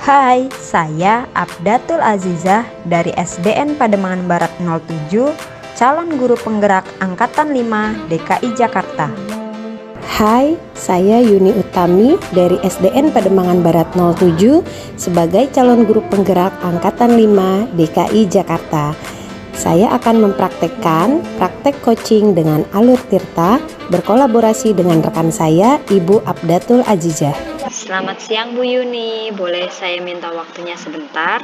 Hai, saya Abdatul Azizah dari SDN Pademangan Barat 07, calon guru penggerak Angkatan 5 DKI Jakarta. Hai, saya Yuni Utami dari SDN Pademangan Barat 07 sebagai calon guru penggerak Angkatan 5 DKI Jakarta. Saya akan mempraktekkan praktek coaching dengan Alur Tirta berkolaborasi dengan rekan saya, Ibu Abdatul Azizah. Selamat siang Bu Yuni, boleh saya minta waktunya sebentar?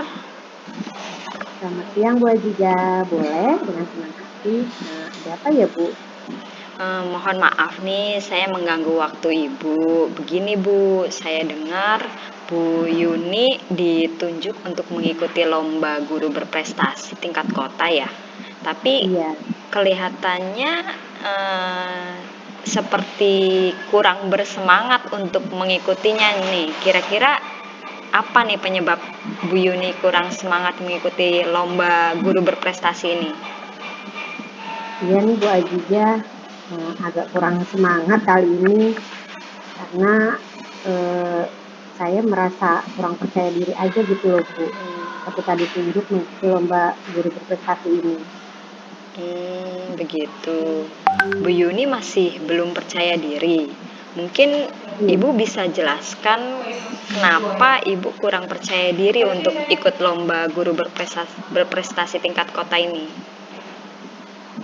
Selamat siang Bu Azizah, boleh dengan senang hati. Nah, ada apa ya Bu? Mohon maaf nih, saya mengganggu waktu Ibu. Begini Bu, saya dengar Bu Yuni ditunjuk untuk mengikuti lomba guru berprestasi tingkat kota ya. Tapi Iya, kelihatannya seperti kurang bersemangat untuk mengikutinya nih. Kira-kira apa nih penyebab Bu Yuni kurang semangat mengikuti lomba guru berprestasi ini? iya nih Bu Azizah, agak kurang semangat kali ini karena eh, saya merasa kurang percaya diri aja gitu loh Bu, ketika ditunjuk mengikuti lomba guru berprestasi ini. Begitu. Bu Yuni masih belum percaya diri. Mungkin Iya, Ibu bisa jelaskan kenapa Ibu kurang percaya diri untuk ikut lomba guru berprestasi tingkat kota ini.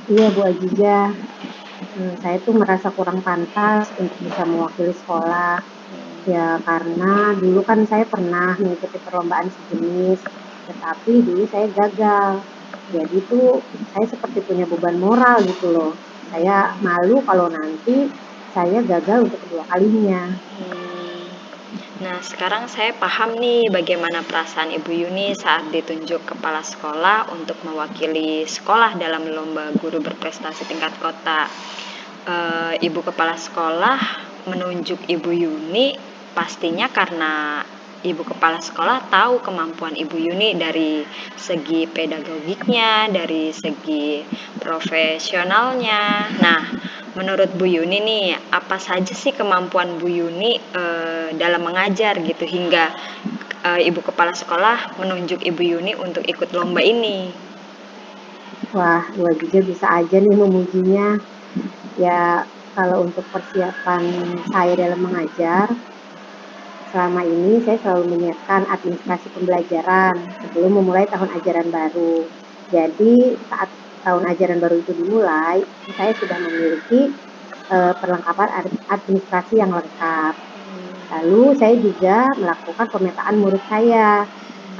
iya Bu Azizah, saya tuh merasa kurang pantas untuk bisa mewakili sekolah. Ya karena dulu kan saya pernah mengikuti perlombaan sejenis, tetapi dulu saya gagal. Jadi tuh saya seperti punya beban moral gitu loh. Saya malu kalau nanti saya gagal untuk kedua kalinya. Hmm, Nah, sekarang saya paham nih bagaimana perasaan Ibu Yuni saat ditunjuk kepala sekolah untuk mewakili sekolah dalam lomba guru berprestasi tingkat kota. Ibu kepala sekolah menunjuk Ibu Yuni pastinya karena Ibu kepala sekolah tahu kemampuan Ibu Yuni dari segi pedagogiknya, dari segi profesionalnya. Nah, menurut Bu Yuni nih, apa saja sih kemampuan Bu Yuni dalam mengajar gitu hingga Ibu kepala sekolah menunjuk Ibu Yuni untuk ikut lomba ini? Wah, gua juga bisa aja nih memujinya. Ya kalau untuk persiapan saya dalam mengajar, selama ini saya selalu menyiapkan administrasi pembelajaran sebelum memulai tahun ajaran baru. Jadi saat tahun ajaran baru itu dimulai, saya sudah memiliki perlengkapan administrasi yang lengkap. Lalu saya juga melakukan pemetaan murid saya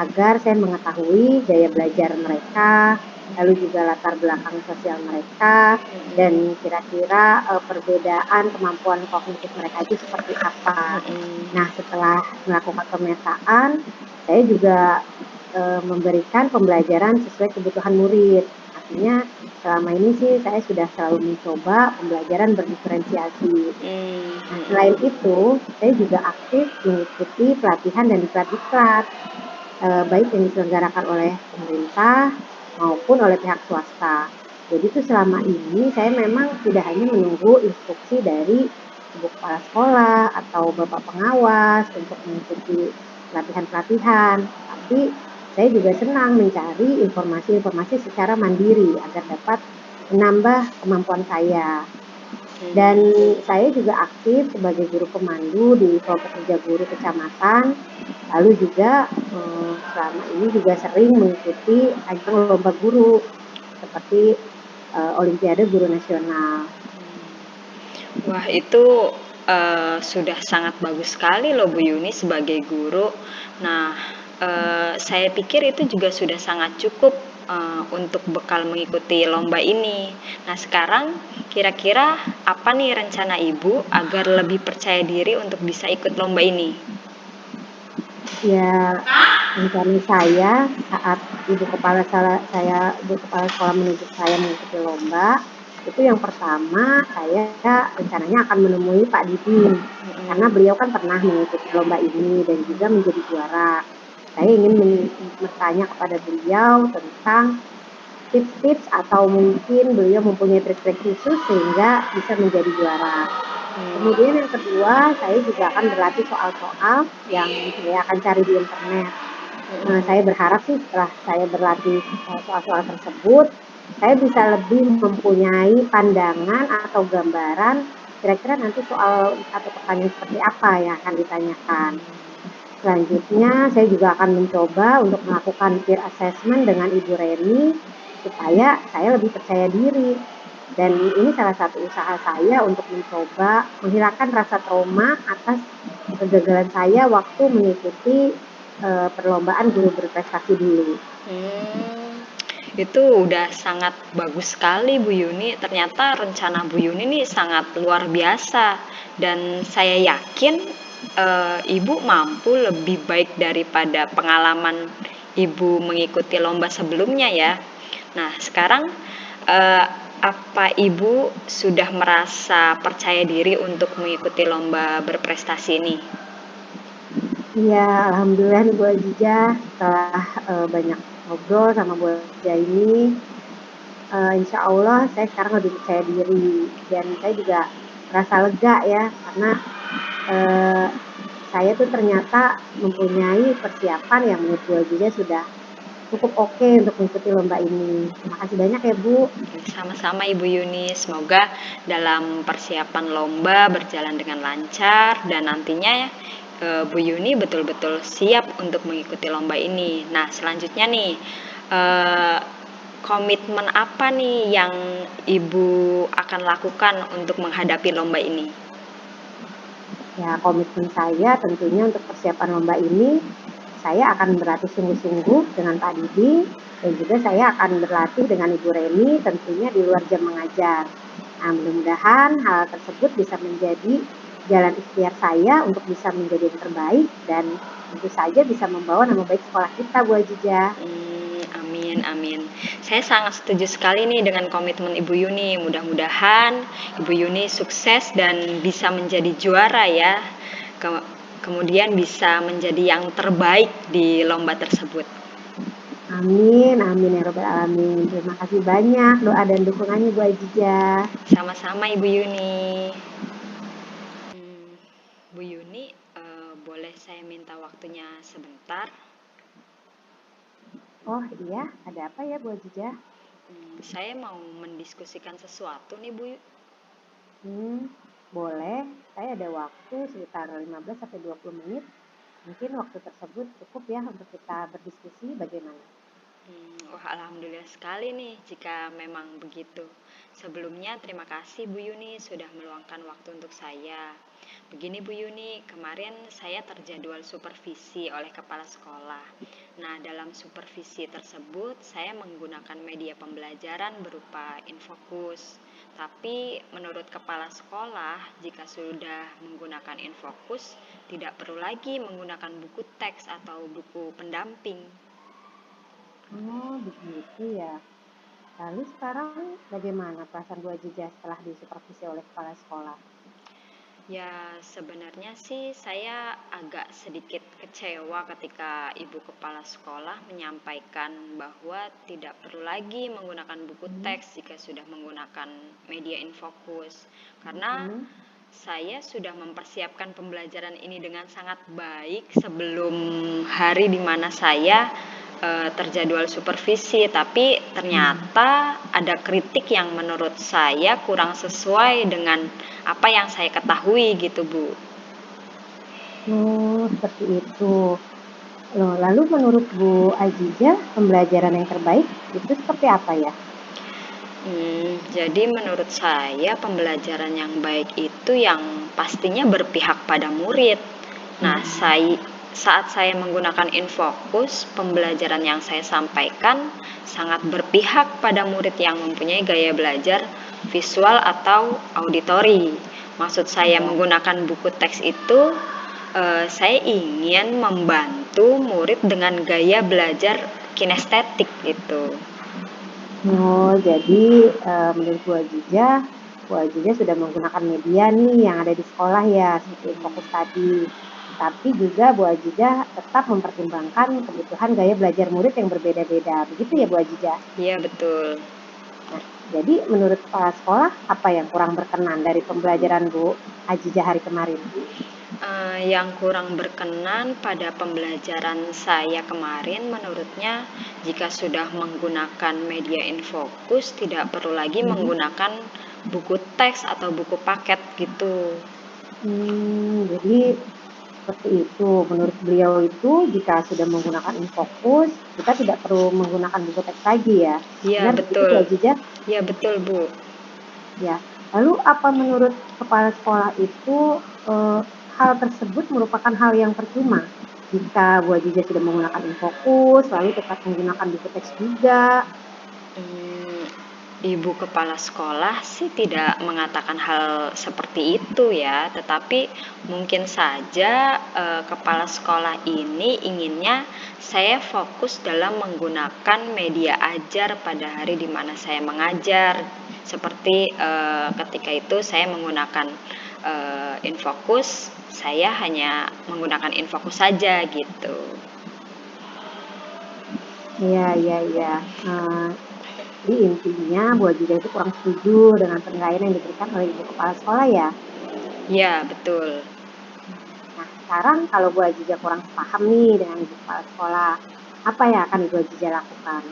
agar saya mengetahui gaya belajar mereka, lalu juga latar belakang sosial mereka, dan kira-kira perbedaan kemampuan kognitif mereka itu seperti apa. Nah, setelah melakukan pemetaan, saya juga memberikan pembelajaran sesuai kebutuhan murid. Artinya selama ini sih saya sudah selalu mencoba pembelajaran berdiferensiasi. Nah, selain itu, saya juga aktif mengikuti pelatihan dan diklat-diklat, baik yang diselenggarakan oleh pemerintah maupun oleh pihak swasta. Jadi itu selama ini saya memang tidak hanya menunggu instruksi dari ibu kepala sekolah atau bapak pengawas untuk mengikuti pelatihan-pelatihan, tapi saya juga senang mencari informasi-informasi secara mandiri agar dapat menambah kemampuan saya. Dan saya juga aktif sebagai guru pemandu di kelompok kerja guru kecamatan. Lalu juga selama ini juga sering mengikuti ajang lomba guru seperti Olimpiade Guru Nasional. Wah, itu sudah sangat bagus sekali loh Bu Yuni sebagai guru. Nah, saya pikir itu juga sudah sangat cukup untuk bekal mengikuti lomba ini. Nah, sekarang kira-kira apa nih rencana Ibu agar lebih percaya diri untuk bisa ikut lomba ini? Ya, rencana saya saat ibu kepala sekolah menunjuk saya mengikuti lomba, itu yang pertama saya rencananya akan menemui Pak Didi, karena beliau kan pernah mengikuti lomba ini dan juga menjadi juara. Saya ingin bertanya kepada beliau tentang tips-tips atau mungkin beliau mempunyai trik-trik khusus sehingga bisa menjadi juara. Kemudian yang kedua, saya juga akan berlatih soal-soal yang saya akan cari di internet. Saya berharap sih setelah saya berlatih soal-soal tersebut, saya bisa lebih mempunyai pandangan atau gambaran kira-kira nanti soal atau pertanyaan seperti apa yang akan ditanyakan. Selanjutnya, saya juga akan mencoba untuk melakukan peer assessment dengan Ibu Reni supaya saya lebih percaya diri. Dan ini salah satu usaha saya untuk mencoba menghilangkan rasa trauma atas kegagalan saya waktu mengikuti perlombaan guru berprestasi dulu. Itu udah sangat bagus sekali Bu Yuni. Ternyata rencana Bu Yuni ini sangat luar biasa dan saya yakin Ibu mampu lebih baik daripada pengalaman Ibu mengikuti lomba sebelumnya ya. Nah, sekarang apa Ibu sudah merasa percaya diri untuk mengikuti lomba berprestasi ini? Iya, alhamdulillah nih Bu Ajijah, setelah banyak ngobrol sama Bu Ajijah ini, insya Allah saya sekarang lebih percaya diri dan saya juga merasa lega ya karena saya tuh ternyata mempunyai persiapan yang menurut Bu Ajijah sudah cukup oke untuk mengikuti lomba ini. Terima kasih banyak ya Bu. Sama-sama Ibu Yuni, semoga dalam persiapan lomba berjalan dengan lancar dan nantinya Bu Yuni betul-betul siap untuk mengikuti lomba ini. Nah, selanjutnya nih, komitmen apa nih yang Ibu akan lakukan untuk menghadapi lomba ini? Ya, komitmen saya tentunya untuk persiapan lomba ini, saya akan berlatih sungguh-sungguh dengan Pak Didi, dan juga saya akan berlatih dengan Ibu Reni tentunya di luar jam mengajar. Nah, mudah-mudahan hal tersebut bisa menjadi jalan ikhtiar saya untuk bisa menjadi yang terbaik dan tentu saja bisa membawa nama baik sekolah kita, Bu Ajijah. Amin, amin. Saya sangat setuju sekali nih dengan komitmen Ibu Yuni. Mudah-mudahan Ibu Yuni sukses dan bisa menjadi juara ya. Kemudian bisa menjadi yang terbaik di lomba tersebut. Amin, amin ya robbal alamin. Terima kasih banyak doa dan dukungannya Bu Ajijah. Sama-sama Ibu Yuni. Bu Yuni, boleh saya minta waktunya sebentar? Oh iya, ada apa ya Bu Ajijah? Saya mau mendiskusikan sesuatu nih Bu. Boleh. Saya ada waktu sekitar 15-20 menit. Mungkin waktu tersebut cukup ya untuk kita berdiskusi bagaimana? Wah, alhamdulillah sekali nih jika memang begitu. Sebelumnya terima kasih Bu Yuni sudah meluangkan waktu untuk saya. Begini Bu Yuni, kemarin saya terjadwal supervisi oleh kepala sekolah. Nah, dalam supervisi tersebut saya menggunakan media pembelajaran berupa Infokus. Tapi menurut kepala sekolah, jika sudah menggunakan Infokus, tidak perlu lagi menggunakan buku teks atau buku pendamping. Oh, begitu ya. Lalu sekarang bagaimana perasaan Bu Ajijah setelah disupervisi oleh kepala sekolah? Ya, sebenarnya sih saya agak sedikit kecewa ketika ibu kepala sekolah menyampaikan bahwa tidak perlu lagi menggunakan buku teks jika sudah menggunakan media Infokus. Karena saya sudah mempersiapkan pembelajaran ini dengan sangat baik sebelum hari di mana saya terjadwal supervisi, tapi ternyata ada kritik yang menurut saya kurang sesuai dengan apa yang saya ketahui gitu Bu. Oh, seperti itu. Loh, lalu menurut Bu Ajijah, pembelajaran yang terbaik itu seperti apa ya? Jadi menurut saya pembelajaran yang baik itu yang pastinya berpihak pada murid. Nah, saat saya menggunakan Infokus, pembelajaran yang saya sampaikan sangat berpihak pada murid yang mempunyai gaya belajar visual atau auditori. Maksud saya menggunakan buku teks itu, saya ingin membantu murid dengan gaya belajar kinestetik gitu. Oh, jadi menurut Bu Ajijah sudah menggunakan media nih yang ada di sekolah ya, seperti Infokus tadi. Tapi juga Bu Ajijah tetap mempertimbangkan kebutuhan gaya belajar murid yang berbeda-beda. Begitu ya Bu Ajijah? Iya, betul. Nah, Jadi menurut kepala sekolah apa yang kurang berkenan dari pembelajaran Bu Ajijah hari kemarin? Yang kurang berkenan pada pembelajaran saya kemarin menurutnya jika sudah menggunakan media infokus tidak perlu lagi menggunakan buku teks atau buku paket gitu. Jadi seperti itu. Menurut beliau itu jika sudah menggunakan infokus, kita tidak perlu menggunakan buku teks lagi ya. Iya Benar begitu Bu betul. Ajijah? Iya betul Bu. Ya. Lalu apa menurut kepala sekolah itu hal tersebut merupakan hal yang percuma? Jika Bu Ajijah sudah menggunakan infokus, lalu tetap menggunakan buku teks juga. Ibu kepala sekolah sih tidak mengatakan hal seperti itu ya, tetapi mungkin saja kepala sekolah ini inginnya saya fokus dalam menggunakan media ajar pada hari di mana saya mengajar. Seperti ketika itu saya menggunakan infokus, saya hanya menggunakan infokus saja gitu. Iya. Jadi intinya Bu Ajijah itu kurang setuju dengan penilaian yang diberikan oleh Ibu Kepala Sekolah ya. Ya, betul. Nah, sekarang kalau Bu Ajijah kurang paham nih dengan Ibu Kepala Sekolah, apa yang akan Ibu Ajijah lakukan?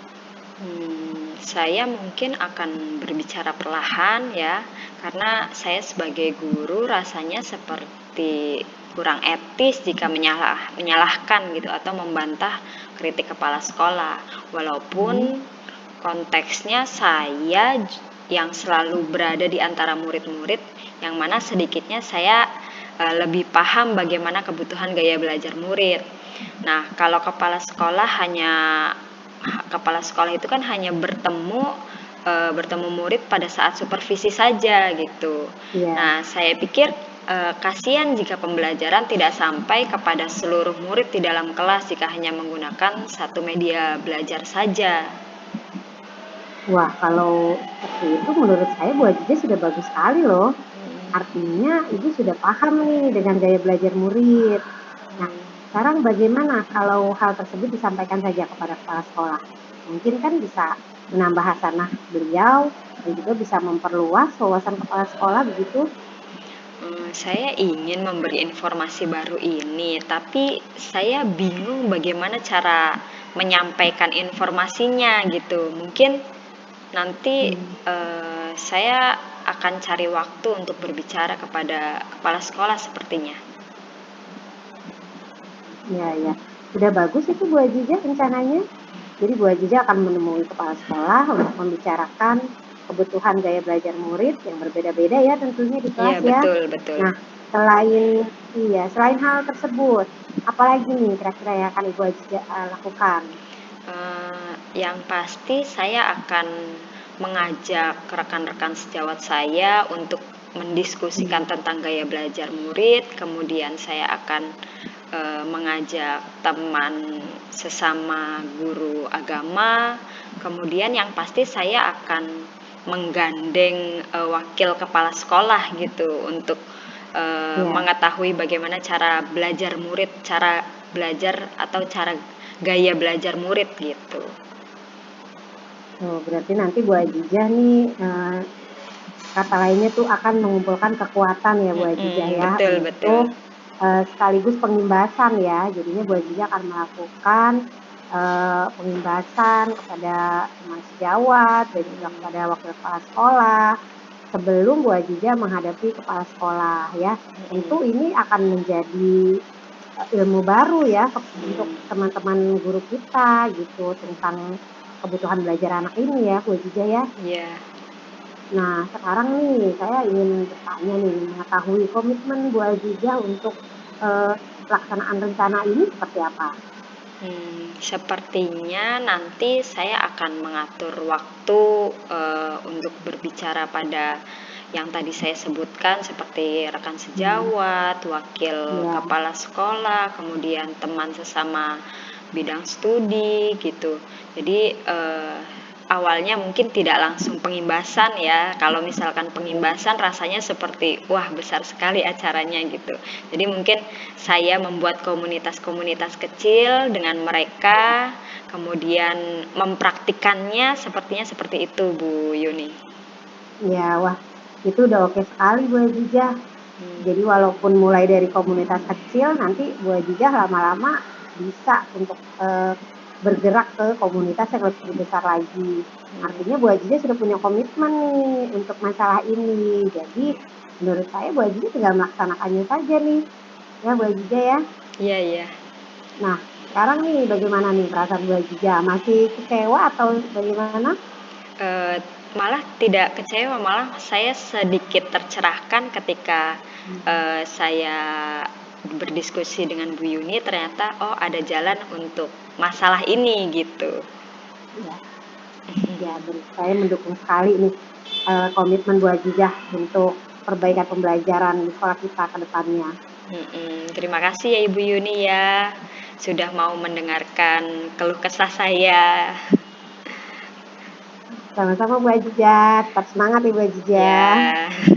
Saya mungkin akan berbicara perlahan ya, karena saya sebagai guru rasanya seperti kurang etis jika menyalahkan gitu atau membantah kritik kepala sekolah. Walaupun konteksnya saya yang selalu berada di antara murid-murid yang mana sedikitnya saya lebih paham bagaimana kebutuhan gaya belajar murid. Nah, kalau kepala sekolah itu kan hanya bertemu murid pada saat supervisi saja gitu. Iya. Nah, saya pikir kasihan jika pembelajaran tidak sampai kepada seluruh murid di dalam kelas jika hanya menggunakan satu media belajar saja. Wah, kalau seperti itu menurut saya Bu Ajijah sudah bagus sekali loh. Artinya Ibu sudah paham nih dengan gaya belajar murid. Nah, sekarang bagaimana kalau hal tersebut disampaikan saja kepada kepala sekolah? Mungkin kan bisa menambah hasanah beliau dan juga bisa memperluas wawasan kepala sekolah begitu. Saya ingin memberi informasi baru ini, tapi saya bingung bagaimana cara menyampaikan informasinya gitu. Mungkin nanti saya akan cari waktu untuk berbicara kepada kepala sekolah sepertinya. Ya. Sudah bagus itu Bu Ajijah rencananya. Jadi Bu Ajijah akan menemui kepala sekolah untuk membicarakan kebutuhan gaya belajar murid yang berbeda-beda ya tentunya di kelas Iya, ya. betul. Nah, selain hal tersebut, apalagi nih kira-kira yang akan Ibu Ajijah lakukan? Yang pasti saya akan mengajak rekan-rekan sejawat saya untuk mendiskusikan tentang gaya belajar murid, kemudian saya akan mengajak teman sesama guru agama, kemudian yang pasti saya akan menggandeng wakil kepala sekolah gitu untuk mengetahui bagaimana cara belajar murid, cara belajar atau cara gaya belajar murid gitu. Oh, berarti nanti Bu Ajijah nih kata lainnya tuh akan mengumpulkan kekuatan ya Bu Ajijah ya Betul. sekaligus pengimbasan ya. Jadinya Bu Ajijah akan melakukan pengimbasan kepada teman sejawat dan juga kepada wakil kepala sekolah sebelum Bu Ajijah menghadapi kepala sekolah ya. Tentu ini akan menjadi ilmu baru ya untuk teman-teman guru kita gitu tentang kebutuhan belajar anak ini ya Bu Ajijah ya. Iya. Nah, sekarang nih saya ingin bertanya nih, mengetahui komitmen Bu Ajijah untuk pelaksanaan rencana ini seperti apa? Sepertinya nanti saya akan mengatur waktu untuk berbicara pada yang tadi saya sebutkan seperti rekan sejawat, wakil kepala sekolah, kemudian teman sesama bidang studi gitu. Jadi awalnya mungkin tidak langsung pengimbasan ya. Kalau misalkan pengimbasan rasanya seperti wah besar sekali acaranya gitu. Jadi mungkin saya membuat komunitas-komunitas kecil dengan mereka, kemudian mempraktikannya sepertinya seperti itu Bu Yuni. Ya, wah, itu udah oke sekali Bu Ajijah. Jadi Hmm. walaupun mulai dari komunitas kecil, nanti Bu Ajijah lama-lama bisa untuk bergerak ke komunitas yang lebih besar lagi. Artinya Bu Ajijah sudah punya komitmen nih untuk masalah ini. Jadi menurut saya Bu Ajijah tinggal melaksanakannya saja nih. Ya Bu Ajijah ya. Iya, iya. Nah, sekarang nih bagaimana nih perasaan Bu Ajijah? Masih kecewa atau bagaimana? Eh, Malah tidak kecewa, malah saya sedikit tercerahkan ketika saya berdiskusi dengan Bu Yuni, ternyata oh ada jalan untuk masalah ini gitu. Ya, ya, saya mendukung sekali nih komitmen Bu Ajijah untuk perbaikan pembelajaran di sekolah kita ke depannya. Terima kasih ya Ibu Yuni ya, sudah mau mendengarkan keluh kesah saya. Sama-sama Bu Ajijah, tetap semangat Ibu Ajijah. Ya.